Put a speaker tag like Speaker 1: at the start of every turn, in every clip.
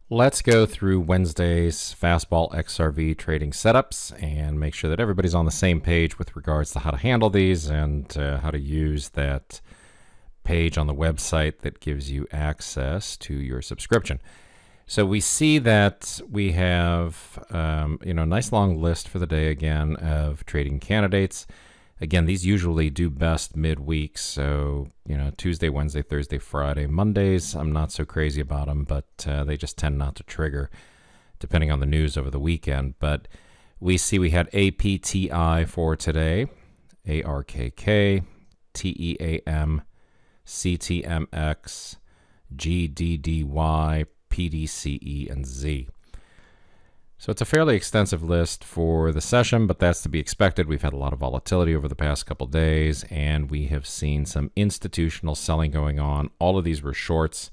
Speaker 1: Let's go through Wednesday's Fastball XRV trading setups and make sure that everybody's on the same page with regards to how to handle these and how to use that page on the website that gives you access to your subscription. So we see that we have a nice long list for the day again of trading candidates. Again, these usually do best midweek, so Tuesday, Wednesday, Thursday, Friday. Mondays, I'm not so crazy about them, but they just tend not to trigger depending on the news over the weekend. But we see we had APTI for today, ARKK, TEAM, CTMX, GDDY, PDCE, and Z. So it's a fairly extensive list for the session, but that's to be expected. We've had a lot of volatility over the past couple days, and we have seen some institutional selling going on. All of these were shorts.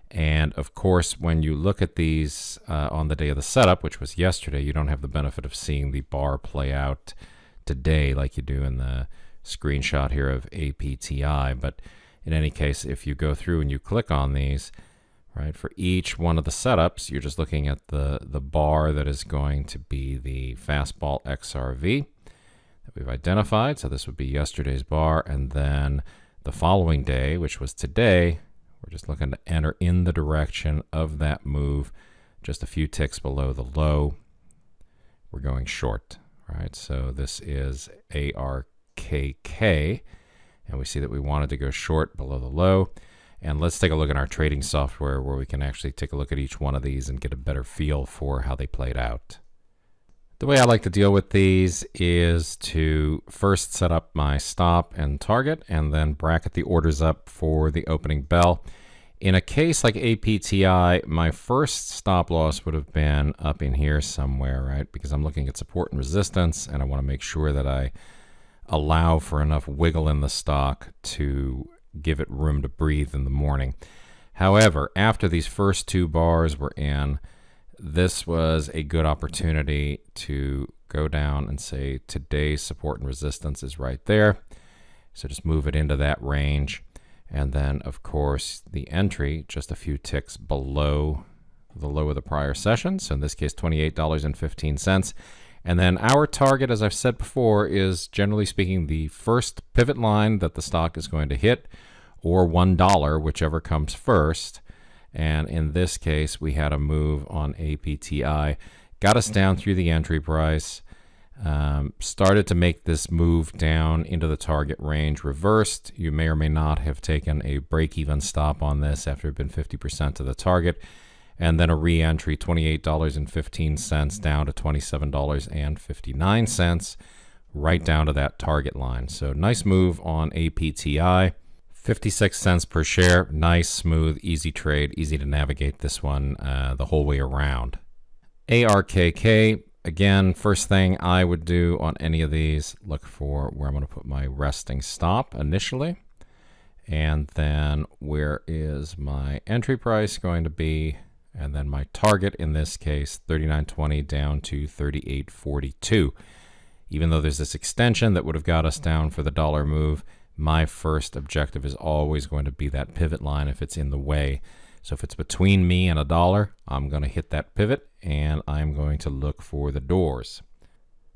Speaker 1: And of course, when you look at these on the day of the setup, which was yesterday, you don't have the benefit of seeing the bar play out today like you do in the screenshot here of APTI. But in any case, if you go through and you click on these, right, for each one of the setups, you're just looking at the bar that is going to be the Fastball XRV that we've identified. So this would be yesterday's bar. And then the following day, which was today, we're just looking to enter in the direction of that move, just a few ticks below the low. We're going short, right? So this is ARKK, and we see that we wanted to go short below the low. And let's take a look at our trading software where we can actually take a look at each one of these and get a better feel for how they played out. The way I like to deal with these is to first set up my stop and target and then bracket the orders up for the opening bell. In a case like APTI, my first stop loss would have been up in here somewhere, right? Because I'm looking at support and resistance, and I want to make sure that I allow for enough wiggle in the stock to give it room to breathe in the morning. However, after these first two bars were in, this was a good opportunity to go down and say today's support and resistance is right there. So just move it into that range. And then, of course, the entry just a few ticks below the low of the prior session. So in this case, $28.15. And then our target, as I've said before, is generally speaking the first pivot line that the stock is going to hit, or $1, whichever comes first. And in this case, we had a move on APTI, got us down through the entry price, started to make this move down into the target range, reversed. You may or may not have taken a break-even stop on this after it had been 50% to the target. And then a re-entry, $28.15 down to $27.59, right down to that target line. So nice move on APTI, 56 cents per share. Nice, smooth, easy trade, easy to navigate this one the whole way around. ARKK, again, first thing I would do on any of these, look for where I'm going to put my resting stop initially. And then where is my entry price going to be? And then my target, in this case, $39.20 down to $38.42. Even though there's this extension that would have got us down for the dollar move, my first objective is always going to be that pivot line if it's in the way. So if it's between me and a dollar, I'm going to hit that pivot, and I'm going to look for the doors.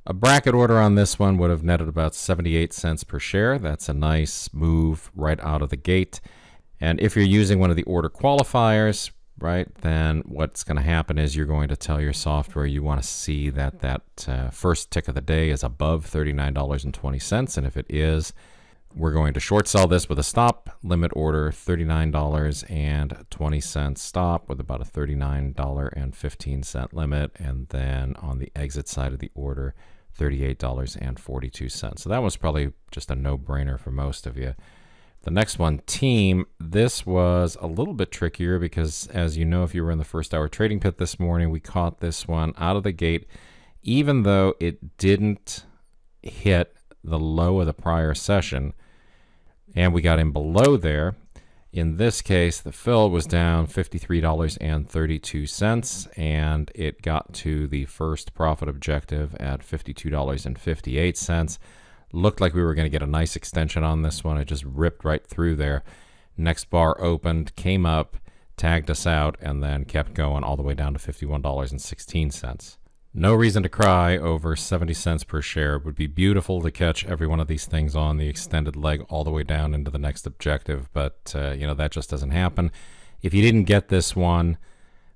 Speaker 1: A bracket order on this one would have netted about 78 cents per share. That's a nice move right out of the gate. And if you're using one of the order qualifiers, right, then what's going to happen is you're going to tell your software you want to see that first tick of the day is above $39.20. And if it is, we're going to short sell this with a stop, limit order $39.20 stop with about a $39.15 limit. And then on the exit side of the order, $38.42. So that was probably just a no-brainer for most of you. The next one, team, this was a little bit trickier because, as you know, if you were in the first hour trading pit this morning, we caught this one out of the gate, even though it didn't hit the low of the prior session, and we got in below there. In this case, the fill was down $53.32, and it got to the first profit objective at $52.58. Looked like we were going to get a nice extension on this one. It just ripped right through there. Next bar opened, came up, tagged us out, and then kept going all the way down to $51.16. No reason to cry over 70 cents per share. It would be beautiful to catch every one of these things on the extended leg all the way down into the next objective, but that just doesn't happen. If you didn't get this one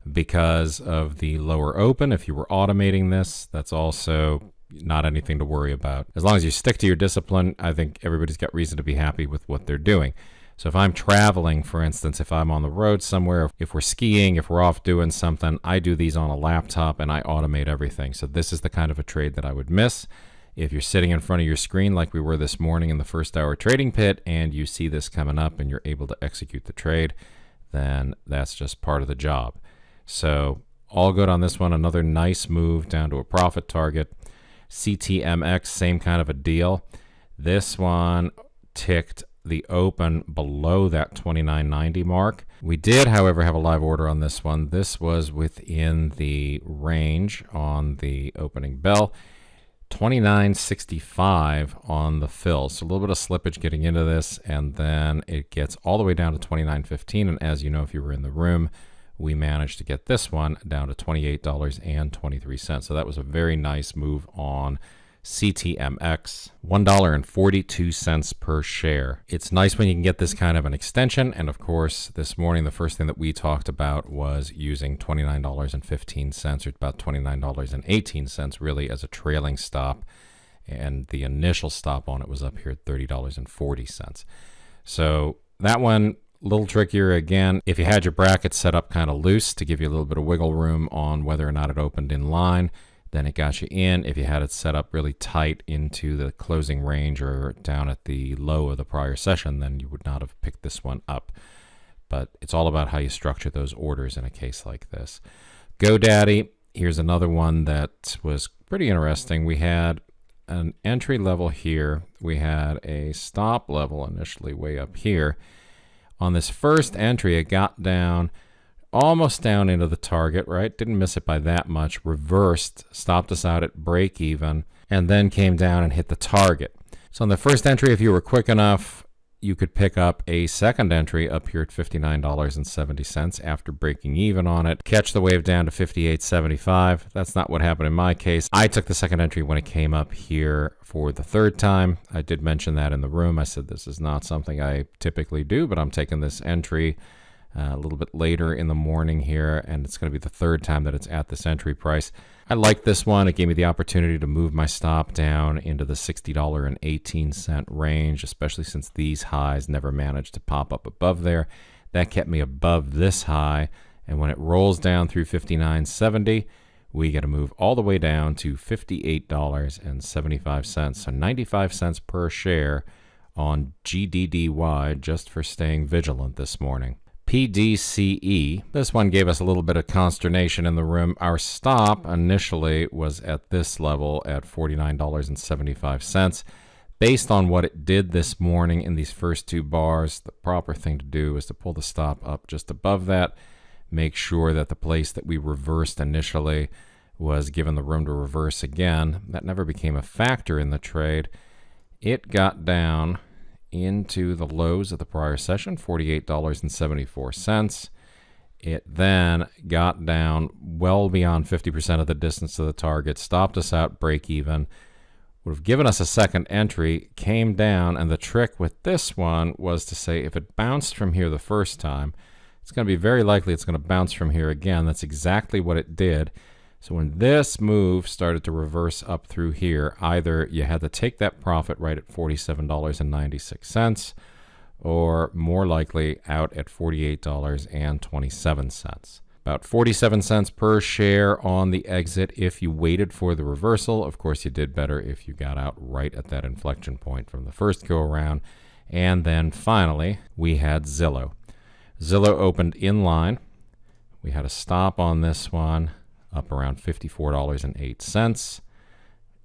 Speaker 1: because of the lower open, if you were automating this, that's also not anything to worry about. As long as you stick to your discipline, I think everybody's got reason to be happy with what they're doing. So if I'm traveling, for instance, if I'm on the road somewhere, if we're skiing, if we're off doing something, I do these on a laptop and I automate everything. So this is the kind of a trade that I would miss. If you're sitting in front of your screen like we were this morning in the first hour trading pit and you see this coming up and you're able to execute the trade, then that's just part of the job. So all good on this one. Another nice move down to a profit target. CTMX, same kind of a deal. This one ticked the open below that 29.90 mark. We did, however, have a live order on this one. This was within the range on the opening bell. 29.65 on the fill. So a little bit of slippage getting into this, and then it gets all the way down to 29.15. And as you know, if you were in the room, we managed to get this one down to $28.23. So that was a very nice move on CTMX, $1.42 per share. It's nice when you can get this kind of an extension. And of course, this morning, the first thing that we talked about was using $29.15 or about $29.18 really as a trailing stop. And the initial stop on it was up here at $30.40. So that one, a little trickier again. If you had your bracket set up kind of loose to give you a little bit of wiggle room on whether or not it opened in line, then it got you in. If you had it set up really tight into the closing range or down at the low of the prior session, then you would not have picked this one up. But it's all about how you structure those orders in a case like this. GoDaddy, here's another one that was pretty interesting. We had an entry level here. We had a stop level initially way up here. On this first entry, it got down almost down into the target, right? Didn't miss it by that much. Reversed, stopped us out at break even, and then came down and hit the target. So on the first entry, if you were quick enough, you could pick up a second entry up here at $59.70 after breaking even on it. Catch the wave down to $58.75. That's not what happened in my case. I took the second entry when it came up here for the third time. I did mention that in the room. I said this is not something I typically do, but I'm taking this entry a little bit later in the morning here, and it's going to be the third time that it's at this entry price. I like this one. It gave me the opportunity to move my stop down into the $60.18 range, especially since these highs never managed to pop up above there. That kept me above this high, and when it rolls down through $59.70, we get a move all the way down to $58.75, so 95 cents per share on GDDY just for staying vigilant this morning. PDCE. This one gave us a little bit of consternation in the room. Our stop initially was at this level at $49.75. Based on what it did this morning in these first two bars, the proper thing to do is to pull the stop up just above that. Make sure that the place that we reversed initially was given the room to reverse again. That never became a factor in the trade. It got down into the lows of the prior session, $48.74. It then got down well beyond 50% of the distance to the target, stopped us out break even, would have given us a second entry, came down, and the trick with this one was to say if it bounced from here the first time, it's going to be very likely it's going to bounce from here again. That's exactly what it did. So when this move started to reverse up through here, either you had to take that profit right at $47.96, or more likely out at $48.27. About 47 cents per share on the exit if you waited for the reversal. Of course, you did better if you got out right at that inflection point from the first go around. And then finally, we had Zillow. Zillow opened in line. We had a stop on this one up around $54.08.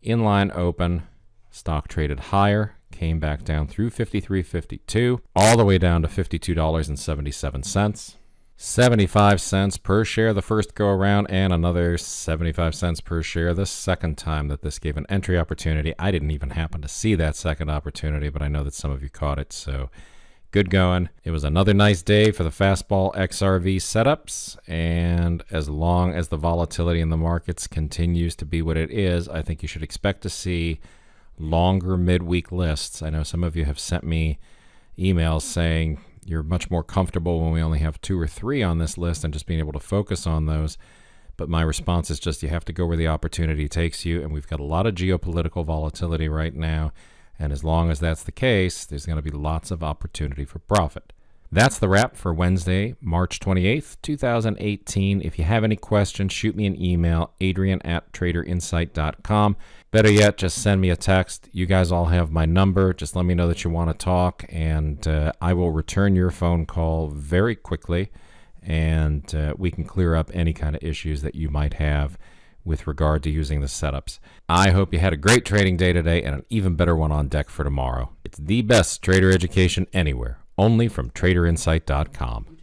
Speaker 1: Inline open, stock traded higher, came back down through $53.52, all the way down to $52.77. 75 cents per share the first go around, and another 75 cents per share the second time that this gave an entry opportunity. I didn't even happen to see that second opportunity, but I know that some of you caught it, so good going. It was another nice day for the Fastball XRV setups, and as long as the volatility in the markets continues to be what it is, I think you should expect to see longer midweek lists. I know some of you have sent me emails saying you're much more comfortable when we only have 2 or 3 on this list and just being able to focus on those. But my response is just you have to go where the opportunity takes you, and we've got a lot of geopolitical volatility right now. And as long as that's the case, there's going to be lots of opportunity for profit. That's the wrap for Wednesday, March 28th, 2018. If you have any questions, shoot me an email, adrian@traderinsight.com. Better yet, just send me a text. You guys all have my number. Just let me know that you want to talk, and I will return your phone call very quickly, and we can clear up any kind of issues that you might have with regard to using the setups. I hope you had a great trading day today and an even better one on deck for tomorrow. It's the best trader education anywhere, only from traderinsight.com.